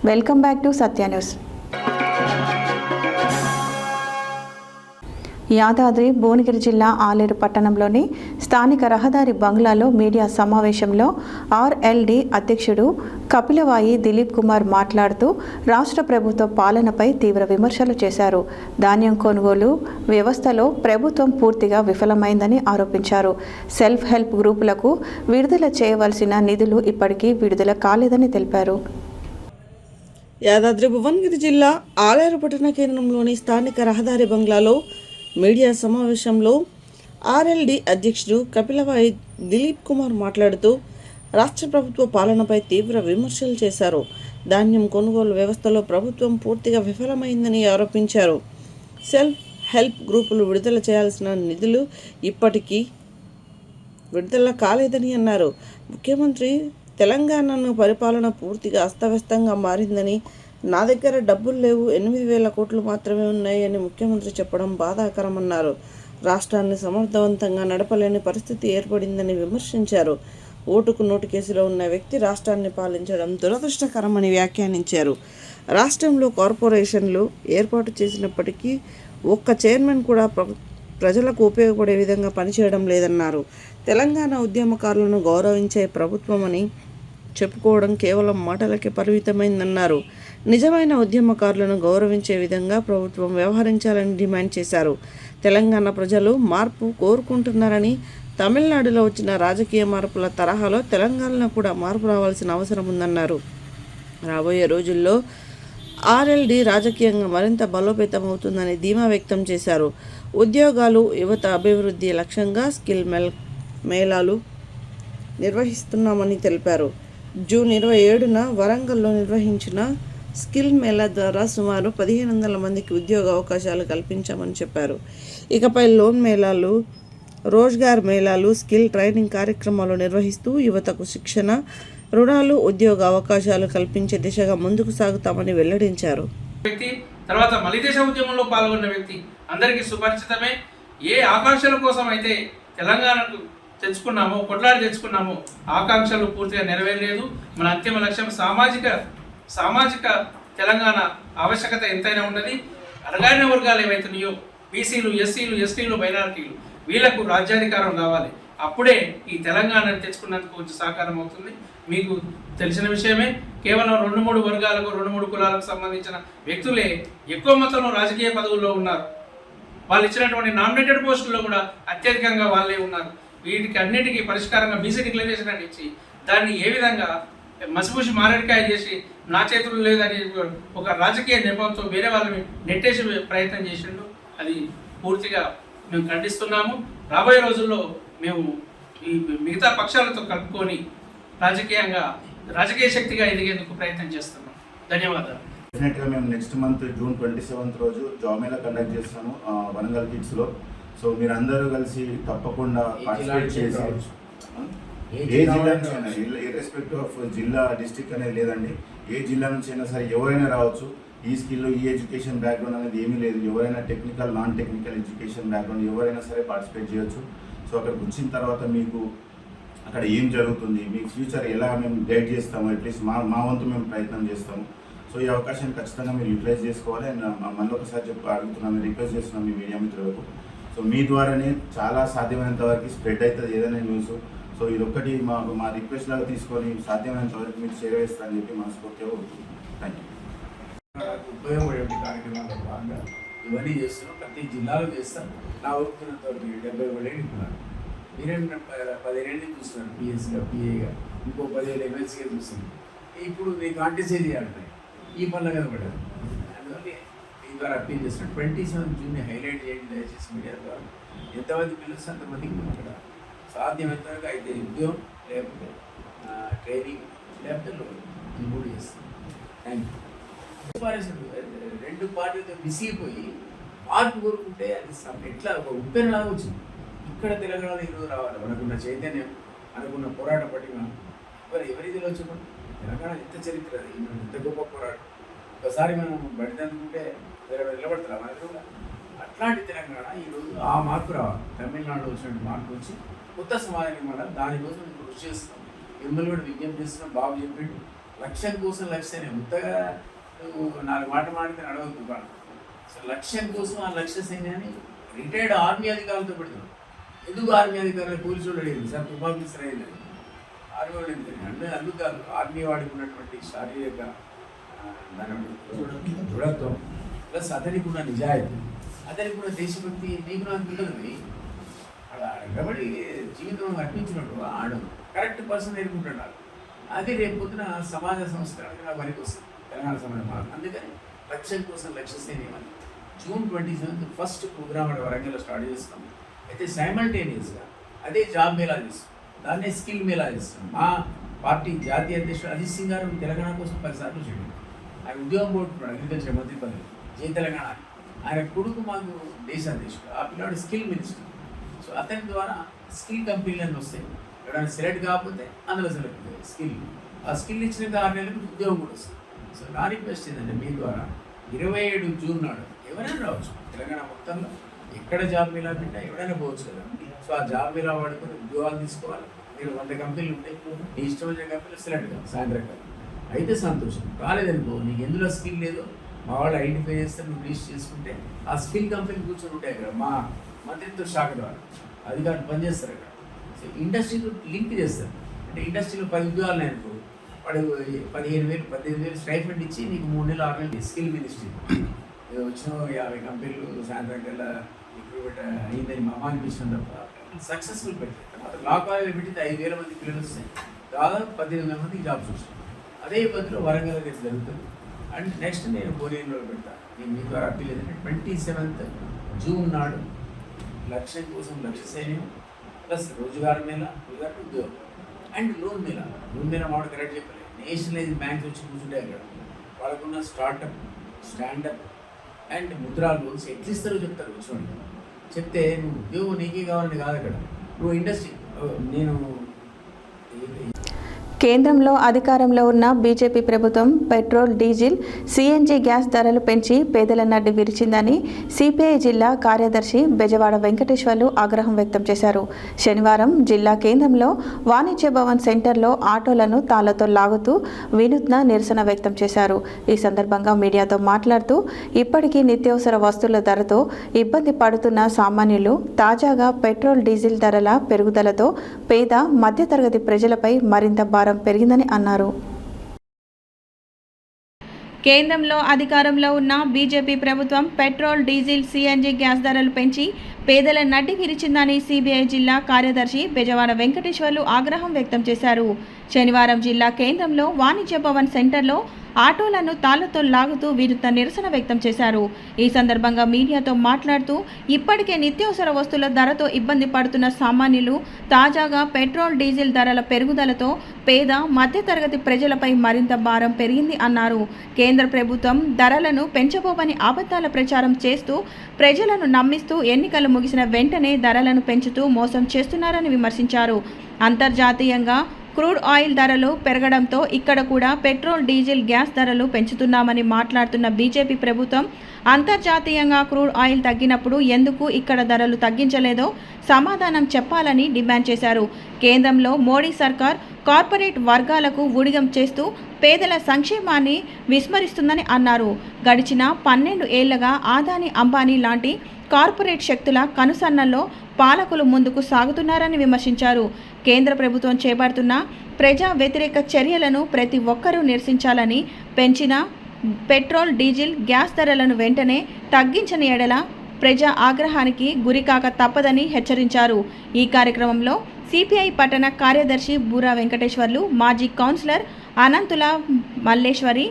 Speaker 1: Welcome back to Satya news. Yadadri Bhuvanagiri జిల్లా ఆలేరు పట్టణంలోని స్థానిక రహదారి బంగ్లాలో మీడియా సమావేశంలో ఆర్ఎల్డి అధ్యక్షుడు కపిలవాయి దిలీప్ కుమార్ మాట్లాడుతూ రాష్ట్ర ప్రభుత్వ పాలనపై తీవ్ర విమర్శలు చేశారు. ధాన్యం కొనుగోలు వ్యవస్థలో ప్రభుత్వం పూర్తిగా విఫలమైందని ఆరోపించారు. సెల్ఫ్ హెల్ప్ గ్రూపులకు విడుదల చేయవలసిన నిధులు ఇప్పటికీ విడుదల కాలేదని తెలిపారు.
Speaker 2: యాదాద్రి భువనగిరి జిల్లా ఆలేరు పట్టణ కేంద్రంలోని స్థానిక రహదారి బంగ్లాలో మీడియా సమావేశంలో ఆర్ఎల్డి అధ్యక్షుడు కపిలవాయి దిలీప్ కుమార్ మాట్లాడుతూ రాష్ట్ర ప్రభుత్వ పాలనపై తీవ్ర విమర్శలు చేశారు. ధాన్యం కొనుగోలు వ్యవస్థలో ప్రభుత్వం పూర్తిగా విఫలమైందని ఆరోపించారు. సెల్ఫ్ హెల్ప్ గ్రూపులు విడుదల చేయాల్సిన నిధులు ఇప్పటికీ విడుదల కాలేదని అన్నారు. ముఖ్యమంత్రి తెలంగాణను పరిపాలన పూర్తిగా అస్తవ్యస్తంగా మారిందని, నా దగ్గర డబ్బులు లేవు, 8,000 కోట్లు మాత్రమే ఉన్నాయి అని ముఖ్యమంత్రి చెప్పడం బాధాకరమన్నారు. రాష్ట్రాన్ని సమర్థవంతంగా నడపలేని పరిస్థితి ఏర్పడిందని విమర్శించారు. ఓటుకు నోటు కేసులో ఉన్న వ్యక్తి రాష్ట్రాన్ని పాలించడం దురదృష్టకరమని వ్యాఖ్యానించారు. రాష్ట్రంలో కార్పొరేషన్లు ఏర్పాటు చేసినప్పటికీ ఒక్క చైర్మన్ కూడా ప్రజలకు ఉపయోగపడే విధంగా పనిచేయడం లేదన్నారు. తెలంగాణ ఉద్యమకారులను గౌరవించే ప్రభుత్వమని చెప్పుకోవడం కేవలం మాటలకే పరిమితమైందన్నారు. నిజమైన ఉద్యమకారులను గౌరవించే విధంగా ప్రభుత్వం వ్యవహరించాలని డిమాండ్ చేశారు. తెలంగాణ ప్రజలు మార్పు కోరుకుంటున్నారని, తమిళనాడులో వచ్చిన రాజకీయ మార్పుల తరహాలో తెలంగాణలో కూడా మార్పు రావాల్సిన అవసరం ఉందన్నారు. రాబోయే రోజుల్లో ఆర్ఎల్డి రాజకీయంగా మరింత బలోపేతమవుతుందని ధీమా వ్యక్తం చేశారు. ఉద్యోగాలు, యువత అభివృద్ధి లక్ష్యంగా స్కిల్ మేళాలు నిర్వహిస్తున్నామని తెలిపారు. జూన్ 27న వరంగల్లో నిర్వహించిన స్కిల్ మేళా ద్వారా సుమారు 1,500 మందికి ఉద్యోగ అవకాశాలు కల్పించామని చెప్పారు. ఇకపై లోన్ మేళాలు, రోజ్గార్ మేళాలు, స్కిల్ ట్రైనింగ్ కార్యక్రమాలు నిర్వహిస్తూ యువతకు శిక్షణ, రుణాలు, ఉద్యోగ అవకాశాలు కల్పించే దిశగా ముందుకు సాగుతామని వెల్లడించారు.
Speaker 9: వ్యక్తి తర్వాత మలిదేశ ఉద్యమంలో పాల్గొన్న వ్యక్తి అందరికీ సుపరిచితమే. ఏ ఆకాంక్షల కోసం అయితే తెలంగాణకు తెచ్చుకున్నామో, కొట్లాడి తెచ్చుకున్నామో, ఆకాంక్షలు పూర్తిగా నెరవేరలేదు. మన అంతిమ లక్ష్యం సామాజిక తెలంగాణ ఆవశ్యకత ఎంతైనా ఉన్నది. అణగారిన వర్గాలు ఏవైతున్నాయో, బీసీలు, ఎస్సీలు, ఎస్టీలు, మైనారిటీలు, వీళ్లకు రాజ్యాధికారం కావాలి. అప్పుడే ఈ తెలంగాణను తెచ్చుకున్నందుకు కొంచెం సహకారం అవుతుంది. మీకు తెలిసిన విషయమే, కేవలం 2-3 వర్గాలకు, 2-3 కులాలకు సంబంధించిన వ్యక్తులే ఎక్కువ మొత్తంలో రాజకీయ పదవుల్లో ఉన్నారు. వాళ్ళు ఇచ్చినటువంటి నామినేటెడ్ పోస్టుల్లో కూడా అత్యధికంగా వాళ్ళే ఉన్నారు. వీటికి అన్నిటికీ పరిష్కారంగా బీసీ డిక్లరేషన్ అని ఇచ్చి దాన్ని ఏ విధంగా మసిపూసి మారేడుకాయ చేసి నా చేతులు లేదని ఒక రాజకీయ నెపంతో వేరే వాళ్ళని నెట్టేసి ప్రయత్నం చేసిండు. అది పూర్తిగా మేము ఖండిస్తున్నాము. రాబోయే రోజుల్లో మేము ఈ మిగతా పక్షాలతో కలుపుకొని రాజకీయ శక్తిగా ఎదిగేందుకు ప్రయత్నం చేస్తున్నాం. ధన్యవాదాలు.
Speaker 10: డెఫినెట్గా మేము నెక్స్ట్ మంత్ జూన్ 27th రోజు జాబ్ మేళా కండక్ట్ చేస్తాము వరంగల్ కిడ్స్లో. సో మీరు అందరూ కలిసి తప్పకుండా పార్టిసిపేట్ చేసి, ఏ జిల్లా నుంచి అయినా, ఇర్రెస్పెక్టివ్ ఆఫ్ జిల్లా, డిస్ట్రిక్ట్ అనేది లేదండి, ఏ జిల్లా నుంచి అయినా సరే ఎవరైనా రావచ్చు. ఈ స్కిల్లో ఈ ఎడ్యుకేషన్ బ్యాక్గ్రౌండ్ అనేది ఏమీ లేదు. ఎవరైనా technical, non technical education background ఎవరైనా సరే పార్టిసిపేట్ చేయొచ్చు. సో అక్కడికి వచ్చిన తర్వాత మీకు అక్కడ ఏం జరుగుతుంది, మీ ఫ్యూచర్ ఎలా మేము గైడ్ చేస్తాము, అట్లీస్ట్ మా వంతు మేము ప్రయత్నం చేస్తాము. సో ఈ అవకాశాన్ని ఖచ్చితంగా మీరు యూటిలైజ్ చేసుకోవాలి. అండ్ మళ్ళీ ఒకసారి అడుగుతున్నాను, రిక్వెస్ట్ చేస్తున్నాం మీ మీడియా మిత్రులకు. సో మీ ద్వారానే చాలా సాధ్యమైనంత వరకు స్ప్రెడ్ అవుతుంది ఏదైనా న్యూస్. సో ఇదొక్కటి మా రిక్వెస్ట్ లాగా తీసుకొని సాధ్యమైనంత వరకు మీరు చేరవేస్తారని చెప్పి మనస్ఫూర్తిగా కోరుకుంటున్నాను. Thank you.
Speaker 11: ఉపయోగపడే కార్యక్రమాల్లో భాగంగా ఇవన్నీ చేస్తున్నాం. ప్రతి జిల్లాలో చేస్తాం. నా ఊరుకున్నంత 70 ఏళ్ళు ఇప్పున్నాను. మీరేంటే 10 ఏళ్ళు చూస్తున్నాను పిఎస్గా, పిఏగా, ఇంకో 10 ఏళ్ళు ఎమ్మెల్సీగా చూస్తున్నాను. ఇప్పుడు మీ కాంటెస్ట్ చేయాలంటాయి ఈ పనులు కనబడ్డారు. అందువల్ల మీ ద్వారా అప్పీల్ చేస్తున్నాను. 27 జూన్ని హైలైట్ చేయండి దయచేసి మీడియా ద్వారా. ఎంతమంది పిలుస్తే అంతమందికి మనం ఇక్కడ సాధ్యమైనంత వరకు అయితే ఉద్యోగం, లేకపోతే ట్రైనింగ్, లేకపోతే లోన్, ఈ 3 చేస్తాం. Thank you. 2 పార్టీలతో విసిగిపోయి మార్పు కోరుకుంటే అది ఎట్లా ఒక ఉప్పెనలాగా వచ్చింది. ఇక్కడ తెలంగాణలో ఈరోజు రావాలి. మనకున్న చైతన్యం, మనకున్న పోరాట పటిమ ఎవరిదిలో వచ్చిన తెలంగాణ ఎంత చరిత్ర, ఎంత గొప్ప పోరాటం. ఒకసారి మనం బడిదందుకుంటే వేరే నిలబడతారా మన ఎదురుగా? అట్లాంటి తెలంగాణ ఈరోజు ఆ మార్పు రావాలి. తమిళనాడులో వచ్చినట్టు మార్పు వచ్చి కొత్త సమాజ నిర్మాణం, దానికోసం కృషి చేస్తున్నాం. మిమ్మల్ని కూడా విజ్ఞప్తి చేస్తున్నాం. బాబు చెప్పిండు, లక్ష్యం కోసం లక్ష్యాన్ని ఉత్తగా 4 మాట మాడితే నడవద్దు కాదు. సో లక్ష్యం కోసం ఆ లక్ష్య సైన్యాన్ని రిటైర్డ్ ఆర్మీ అధికారులతో పెడుతున్నాం. ఎందుకు ఆర్మీ అధికారులు పోలీసులు అడిగింది సార్, తుపాకీ సరైనది ఆర్మీ వాళ్ళు అంటే అందుకు కాదు. ఆర్మీ వాడికి ఉన్నటువంటి శారీరక దృఢత్వం ప్లస్ అతనికి ఉన్న నిజాయితీ, అతనికి ఉన్న దేశభక్తి నీకు నాకు ఉంటుంది. అలా కాబట్టి జీవితం అర్పించినట్టు ఆడు కరెక్ట్ పర్సన్ ఎదుర్కొంటున్నారు. అది రేపు పొద్దున సమాజ సంస్కరణగా పనికి వస్తుంది తెలంగాణ సమాజం. అందుకని లక్ష్యం కోసం లక్ష్య సైన్యం జూన్ 27th ఫస్ట్ ప్రోగ్రామ్ వరంగల్లో స్టార్ట్ చేస్తాం. అయితే సైమల్టేనియస్గా అదే జాబ్ మేళా చేస్తాం, దాన్నే స్కిల్ మేళా చేస్తాం. మా పార్టీ జాతీయ అధ్యక్షుడు అజిత్ సింగ్ గారు తెలంగాణ కోసం 10 సార్లు చేయడం. ఆయన ఉద్యోగం పోతున్నాడు, అగ్రికల్చర్ మంత్రి పదవి, జై తెలంగాణ. ఆయన కొడుకు మాకు దేశాధ్యక్షుడు, ఆ పిల్లాడు స్కిల్ మినిస్టర్. సో అతని ద్వారా స్కిల్ కంపెనీలు వస్తాయి. ఎవరైనా సెలెక్ట్ కాకపోతే అందులో సెలెక్ట్ స్కిల్, ఆ స్కిల్ ఇచ్చిన 6 నెలలకు ఉద్యోగం కూడా వస్తుంది. సో నా రిక్వెస్ట్ ఏంటంటే మీ ద్వారా 27 జూన్ నాడు ఎవరైనా రావచ్చు, తెలంగాణ మొత్తంలో ఎక్కడ జాబ్ మీలా పెట్టా ఎవరైనా పోవచ్చు కదా. సో ఆ జాబ్ మీలా వాడుకొని ఉద్యోగాలు తీసుకోవాలి. మీరు 100 కంపెనీలు ఉంటాయి, నీ ఇష్టం వచ్చిన కంపెనీలు సెలెక్ట్ కాదు సాయంత్రం కాదు అయితే సంతోషం. రాలేదనుకో, నీకు ఎందులో స్కిల్ లేదో మా వాళ్ళు ఐడెంటిఫై చేస్తే నువ్వు రిజిస్టర్ చేసుకుంటే ఆ స్కిల్ కంపెనీ కూర్చొని ఉంటాయి అక్కడ మా మంత్రిత్వ శాఖ ద్వారా అధికారులు పనిచేస్తారు అక్కడ. సో ఇండస్ట్రీతో లింక్ చేస్తారు. అంటే ఇండస్ట్రీలో 10 ఉద్యోగాలు అనుకో, వాడు 15,000 18,000 స్టైఫండ్ ఇచ్చి నీకు 3 నెలలు 6 నెలలు స్కిల్ మినిస్ట్రీ వచ్చిన 50 కంపెనీలు సాయంత్రం కల్లా రిక్రూట్మెంట్ అయిందని మా అమ్మ అనిపించిన తప్ప సక్సెస్ఫుల్ పెట్టారు. అతను లా కాలేజ్ పెట్టితే 5,000 మంది పిల్లలు వస్తాయి, దాదాపు 18,000 మందికి జాబ్స్ వస్తాయి. అదే పద్ధతిలో వరంగల్ రేపు జరుగుతుంది. అండ్ నెక్స్ట్ నేను బోరియన్లో పెడతాను. నేను మీ ద్వారా అప్పీల్ ఏంటంటే 27th జూన్ నాడు లక్ష్యం కోసం లక్ష్య సైన్యం ప్లస్ రోజ్గార్ మేళ, రోజ్గార్ ఉద్యోగం అండ్ లోన్ మేళ మామిడి కరెక్ట్ చెప్పలేదు. నేషనలైజ్ బ్యాంక్స్ వచ్చి కూర్చుంటే అక్కడ వాళ్ళకున్న startup, standup and Mudra loans ఎట్లా ఇస్తారో చెప్తారు. కూర్చోండి చెప్తే నువ్వు ఉద్యోగం నీకే కావాలని కాదు అక్కడ, నువ్వు ఇండస్ట్రీ నేను
Speaker 1: కేంద్రంలో అధికారంలో ఉన్న బీజేపీ ప్రభుత్వం పెట్రోల్, డీజిల్, సీఎన్జీ గ్యాస్ ధరలు పెంచి పేదల నడ్డి విరిచిందని సిపిఐ జిల్లా కార్యదర్శి బెజవాడ వెంకటేశ్వర్లు ఆగ్రహం వ్యక్తం చేశారు. శనివారం జిల్లా కేంద్రంలో వాణిజ్య భవన్ సెంటర్లో ఆటోలను తాళ్లతో లాగుతూ వినూత్న నిరసన వ్యక్తం చేశారు. ఈ సందర్భంగా మీడియాతో మాట్లాడుతూ ఇప్పటికీ నిత్యావసర వస్తువుల ధరతో ఇబ్బంది పడుతున్న సామాన్యులు తాజాగా పెట్రోల్, డీజిల్ ధరల పెరుగుదలతో పేద, మధ్యతరగతి ప్రజలపై మరింత భారం పెరిగిందని అన్నారు.
Speaker 4: కేంద్రంలో అధికారంలో ఉన్న బీజేపీ ప్రభుత్వం పెట్రోల్, డీజిల్, సీఎన్జీ గ్యాస్ ధరలు పెంచి పేదల నడ్డి విరిచిందని సిబిఐ జిల్లా కార్యదర్శి బెజవాడ వెంకటేశ్వర్లు ఆగ్రహం వ్యక్తం చేశారు. శనివారం జిల్లా కేంద్రంలో వాణిజ్య భవన్ సెంటర్లో ఆటోలను తాళ్లతో లాగుతూ వినూత్న నిరసన వ్యక్తం చేశారు. ఈ సందర్భంగా మీడియాతో మాట్లాడుతూ ఇప్పటికే నిత్యావసర వస్తువుల ధరతో ఇబ్బంది పడుతున్న సామాన్యులు తాజాగా పెట్రోల్, డీజిల్ ధరల పెరుగుదలతో పేద, మధ్యతరగతి ప్రజలపై మరింత భారం పెరిగింది అన్నారు. కేంద్ర ప్రభుత్వం ధరలను పెంచబోమని అబద్ధాల ప్రచారం చేస్తూ ప్రజలను నమ్మిస్తూ ఎన్నికలు ముగిసిన వెంటనే ధరలను పెంచుతూ మోసం చేస్తున్నారని విమర్శించారు. అంతర్జాతీయంగా క్రూడ్ ఆయిల్ ధరలు పెరగడంతో ఇక్కడ కూడా పెట్రోల్, డీజిల్, గ్యాస్ ధరలు పెంచుతున్నామని మాట్లాడుతున్న బీజేపీ ప్రభుత్వం అంతర్జాతీయంగా క్రూడ్ ఆయిల్ తగ్గినప్పుడు ఎందుకు ఇక్కడ ధరలు తగ్గించలేదో సమాధానం చెప్పాలని డిమాండ్ చేశారు. కేంద్రంలో మోడీ సర్కార్ కార్పొరేట్ వర్గాలకు ఊడిగం చేస్తూ పేదల సంక్షేమాన్ని విస్మరిస్తుందని అన్నారు. గడిచిన 12 ఏళ్లుగా అదానీ, అంబానీ లాంటి కార్పొరేట్ శక్తుల కనుసన్నల్లో పాలకులు ముందుకు సాగుతున్నారని విమర్శించారు. కేంద్ర ప్రభుత్వం చేపడుతున్న ప్రజా వ్యతిరేక చర్యలను ప్రతి ఒక్కరూ నిరసించాలని, పెంచిన పెట్రోల్, డీజిల్, గ్యాస్ ధరలను వెంటనే తగ్గించని ఎడల ప్రజా ఆగ్రహానికి గురికాక తప్పదని హెచ్చరించారు. ఈ కార్యక్రమంలో సిపిఐ పట్టణ కార్యదర్శి బూరా వెంకటేశ్వర్లు, మాజీ కౌన్సిలర్ అనంతుల మల్లేశ్వరి,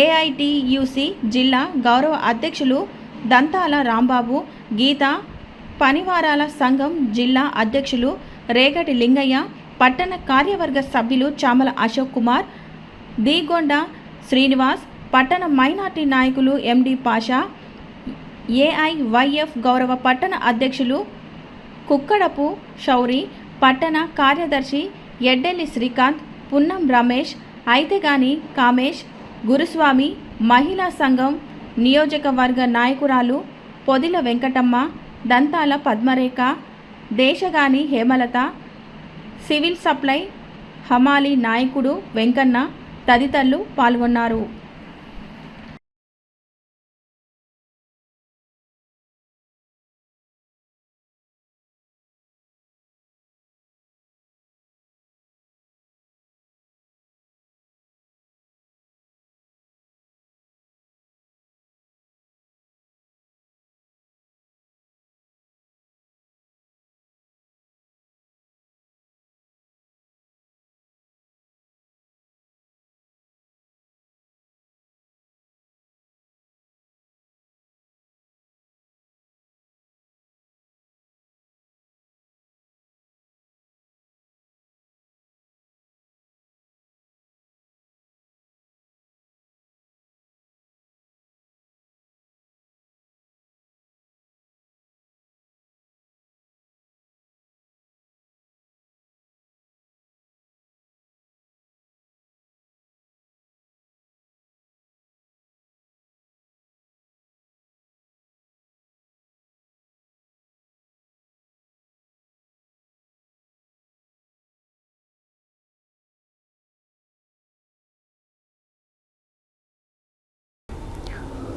Speaker 4: ఏఐటియుసి జిల్లా గౌరవ అధ్యక్షులు దంతాల రాంబాబు, గీత, పనివారాల సంఘం జిల్లా అధ్యక్షులు రేగటి లింగయ్య, పట్టణ కార్యవర్గ సభ్యులు చామల అశోక్ కుమార్, దీగొండ శ్రీనివాస్, పట్టణ మైనార్టీ నాయకులు ఎండి పాషా, ఏఐవైఎఫ్ గౌరవ పట్టణ అధ్యక్షులు కుక్కడపు శౌరి, పట్టణ కార్యదర్శి ఎడ్డెల్లి శ్రీకాంత్, పున్నం రమేష్, అయితేగాని కామేష్, గురుస్వామి, మహిళా సంఘం నియోజకవర్గ నాయకురాలు పొదిల వెంకటమ్మ, దంతాల పద్మరేఖ, దేశగాని హేమలత, సివిల్ సప్లై హమాలి నాయకుడు వెంకన్న తదితరులు పాల్గొన్నారు.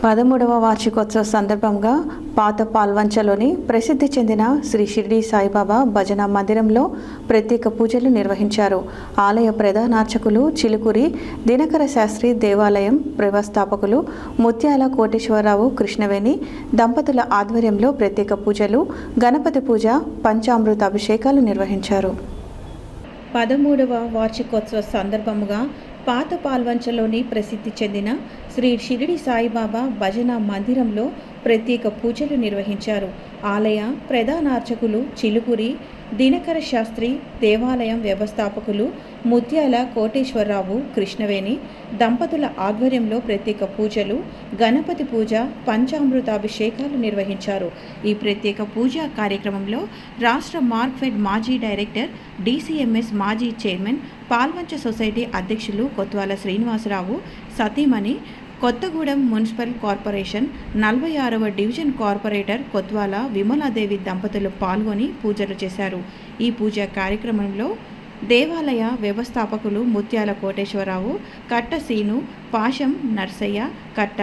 Speaker 1: 13వ వార్షికోత్సవ సందర్భంగా పాత పాల్వంచలోని ప్రసిద్ధి చెందిన శ్రీ షిరిడి సాయిబాబా భజన మందిరంలో ప్రత్యేక పూజలు నిర్వహించారు. ఆలయ ప్రధానార్చకులు చిలుకూరి దినకర శాస్త్రి, దేవాలయం వ్యవస్థాపకులు ముత్యాల కోటేశ్వరరావు కృష్ణవేణి దంపతుల ఆధ్వర్యంలో ప్రత్యేక పూజలు, గణపతి పూజ, పంచామృత అభిషేకాలు నిర్వహించారు. 13వ వార్షికోత్సవ సందర్భముగా పాత పాల్వంచలోని ప్రసిద్ధి చెందిన శ్రీ షిరిడి సాయిబాబా భజన మందిరంలో ప్రత్యేక పూజలు నిర్వహించారు. ఆలయ ప్రధానార్చకులు చిలుకూరి దినకర శాస్త్రి, దేవాలయం వ్యవస్థాపకులు ముత్యాల కోటేశ్వరరావు కృష్ణవేణి దంపతుల ఆధ్వర్యంలో ప్రత్యేక పూజలు, గణపతి పూజ, పంచామృతాభిషేకాలు నిర్వహించారు. ఈ ప్రత్యేక పూజా కార్యక్రమంలో రాష్ట్ర మార్క్ఫెడ్ మాజీ డైరెక్టర్, DCMS మాజీ చైర్మన్, పాల్వంచ సొసైటీ అధ్యక్షులు కొత్వాల శ్రీనివాసరావు, సతీమణి, కొత్తగూడెం మున్సిపల్ కార్పొరేషన్ 46వ డివిజన్ కార్పొరేటర్ కొత్వాల విమలాదేవి దంపతులు పాల్గొని పూజలు చేశారు. ఈ పూజా కార్యక్రమంలో దేవాలయ వ్యవస్థాపకులు ముత్యాల కోటేశ్వరరావు, కట్ట సీను, పాశం నర్సయ్య, కట్ట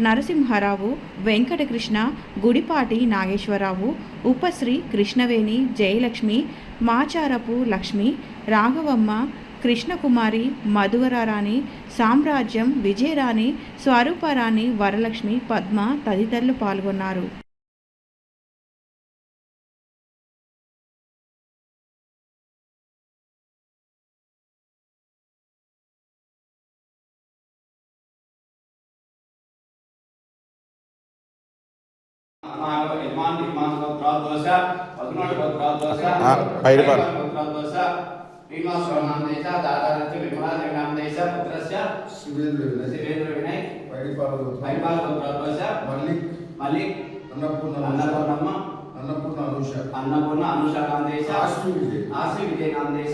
Speaker 1: నరసింహారావు, వెంకటకృష్ణ, గుడిపాటి నాగేశ్వరరావు, ఉపశ్రీ కృష్ణవేణి, జయలక్ష్మి, మాచారపు లక్ష్మి, రాఘవమ్మ, కృష్ణకుమారి, మధువరారాణి, సామ్రాజ్యం, విజయరాణి, స్వరూపరాణి, వరలక్ష్మి, పద్మ తదితరులు పాల్గొన్నారు.
Speaker 11: अन्नपूर्ण अनुषाकांदेश आश्री विजयनांदेश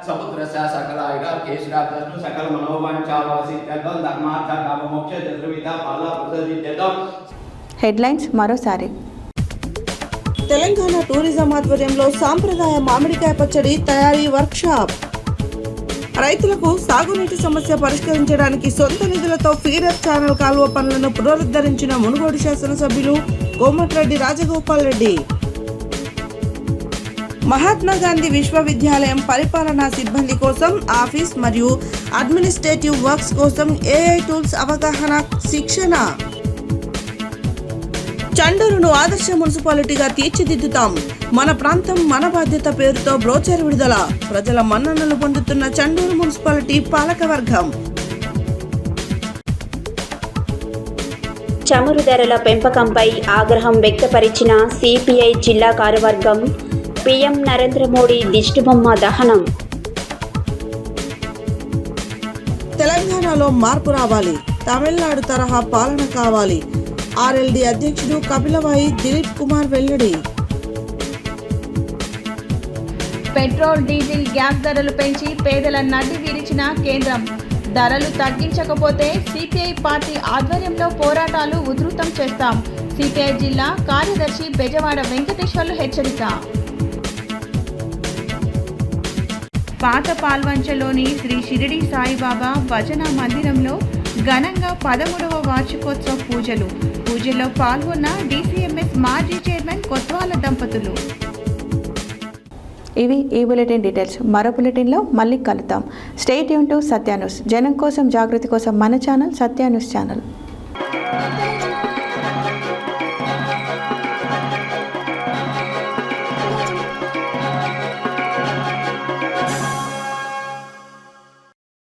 Speaker 11: सपुत्रस्य सकल आयुध केशराधनु सकल मनोवांचावासित्यर्थं धर्मार्थ काम मोक्ष चतुर्विध फल प्रसिद्ध्यर्थं.
Speaker 1: హెడ్లైన్స్ మరోసారి.
Speaker 2: తెలంగాణ టూరిజం ఆధ్వర్యంలో సాంప్రదాయ మామిడికాయ పచ్చడి తయారీ వర్క్షాప్. రైతులకు సాగునీటి సమస్య పరిష్కరించడానికి సొంత నిధులతో ఫీడర్ ఛానల్ కాలువ పనులను పునరుద్ధరించిన మునుగోడు శాసనసభ్యులు కోమటిరెడ్డి రాజగోపాల్ రెడ్డి. మహాత్మా గాంధీ విశ్వవిద్యాలయం పరిపాలనా సిబ్బంది కోసం ఆఫీస్ మరియు అడ్మినిస్ట్రేటివ్ వర్క్స్ కోసం AI టూల్స్ అవగాహన శిక్షణ. చండూరును ఆదర్శ మున్సిపాలిటీగా తీర్చిదిద్దుతాం, మన ప్రాంతం మన బాధ్యత పేరుతో బ్రోచర్ విడుదల. ప్రజల మన్ననలు పొందుతున్న చండూరు మున్సిపాలిటీ పాలకవర్గం.
Speaker 3: చమురు ధరల పెంపకంపై ఆగ్రహం వ్యక్తపరిచిన CPI జిల్లా కార్యవర్గం. PM నరేంద్ర మోడీ దిష్టిబొమ్మ దహనం.
Speaker 2: తెలంగాణలో మార్పు రావాలి, తమిళనాడు తరహా పాలన కావాలి. RLD అధ్యక్షుడు కపిలవాయి దిలీప్ కుమార్ వెల్లడి.
Speaker 4: పెట్రోల్, డీజిల్, గ్యాస్ ధరలు పెంచి పేదల నడ్డి విరిచిన కేంద్రం. ధరలు తగ్గించకపోతే CPI పార్టీ ఆధ్వర్యంలో పోరాటాలు ఉధృతం చేస్తాం. CPI జిల్లా కార్యదర్శి బెజవాడ వెంకటేశ్వర్లు హెచ్చరిక. పాత పాల్వంచలోని శ్రీ షిరిడి సాయిబాబా భజన మందిరంలో ఘనంగా 13వ వార్షికోత్సవ పూజలో పాల్గొన్న DCMS మాజీ చైర్మన్ కొత్వాల దంపతులు.
Speaker 1: ఇవి ఈ బులెటిన్ డీటెయిల్స్. మరో బులెటిన్లో మళ్ళీ కలుద్దాం. Stay tune to Satya news. జనం కోసం, జాగృతి కోసం మన ఛానల్ సత్య న్యూస్ ఛానల్.